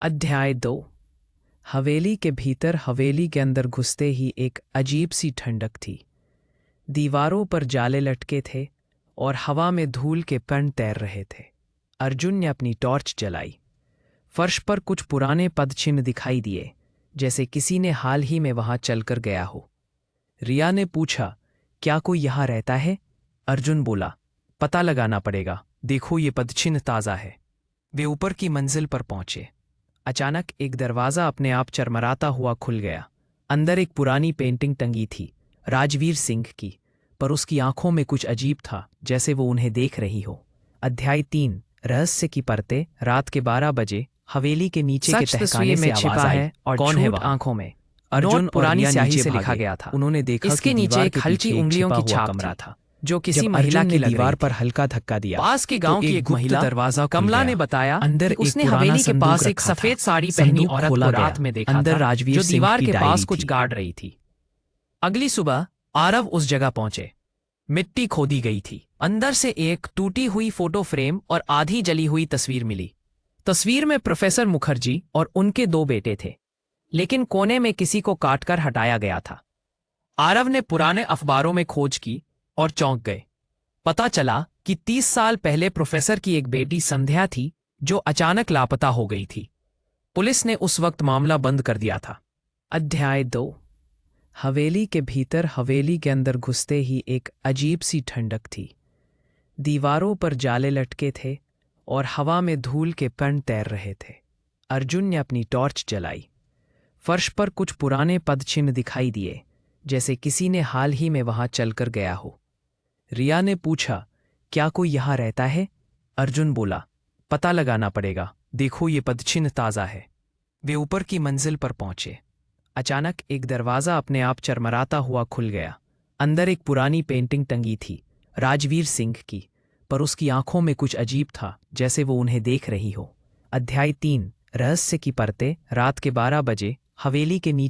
अध्याय 2। हवेली के भीतर हवेली के अंदर घुसते ही एक अजीब सी ठंडक थी। दीवारों पर जाले लटके थे और हवा में धूल के कण तैर रहे थे। अर्जुन ने अपनी टॉर्च जलाई। फर्श पर कुछ पुराने पदचिन्ह दिखाई दिए, जैसे किसी ने हाल ही में वहां चलकर गया हो। रिया ने पूछा, क्या कोई यहां रहता है? अर्जुन बोला, पता लगाना पड़ेगा। देखो, ये पदचिन्ह ताज़ा है। वे ऊपर की मंजिल पर पहुंचे। अचानक एक दरवाज़ा अपने आप चरमराता हुआ खुल गया। अंदर एक पुरानी पेंटिंग टंगी थी, राजवीर सिंह की, पर उसकी आंखों में कुछ अजीब था, जैसे वो उन्हें देख रही हो। अध्याय 3। रहस्य की परतें। रात के 12 बजे हवेली के नीचे के तहखाने से छिपा है और कौन है वहाँ? आंखों में अर्जुन पुरानी स्याही से लिखा गया था। उन्होंने देखा इसके नीचे एक हल्की उंगलियों की छाप कमरा था, जो किसी महिला की दीवार पर हल्का धक्का दिया। पास के गांव की एक महिला दरवाजा कमला ने बताया अंदर उसने हवेली के पास एक सफेद साड़ी पहनी औरत को रात में देखा अंदर राजवीर जो दीवार के पास कुछ गाड़ रही थी। अगली सुबह आरव उस जगह पहुंचे। मिट्टी खोदी गई थी। अंदर से एक टूटी हुई फोटो फ्रेम और आधी जली हुई तस्वीर मिली। तस्वीर में प्रोफेसर मुखर्जी और उनके 2 बेटे थे, लेकिन कोने में किसी को काटकर हटाया गया था। आरव ने पुराने अखबारों में खोज की और चौंक गए। पता चला कि 30 साल पहले प्रोफेसर की एक बेटी संध्या थी, जो अचानक लापता हो गई थी। पुलिस ने उस वक्त मामला बंद कर दिया था। अध्याय 2। हवेली के भीतर हवेली के अंदर घुसते ही एक अजीब सी ठंडक थी। दीवारों पर जाले लटके थे और हवा में धूल के कण तैर रहे थे। अर्जुन ने अपनी टॉर्च जलाई। फर्श पर कुछ पुराने पदचिन्ह दिखाई दिए, जैसे किसी ने हाल ही में वहां चलकर गया हो। रिया ने पूछा, क्या कोई यहां रहता है? अर्जुन बोला, पता लगाना पड़ेगा। देखो, ये पदचिन्ह ताज़ा है। वे ऊपर की मंजिल पर पहुंचे। अचानक एक दरवाज़ा अपने आप चरमराता हुआ खुल गया। अंदर एक पुरानी पेंटिंग टंगी थी, राजवीर सिंह की, पर उसकी आंखों में कुछ अजीब था, जैसे वो उन्हें देख रही हो। अध्याय 3। रहस्य की परतें। रात के 12 बजे हवेली के नीचे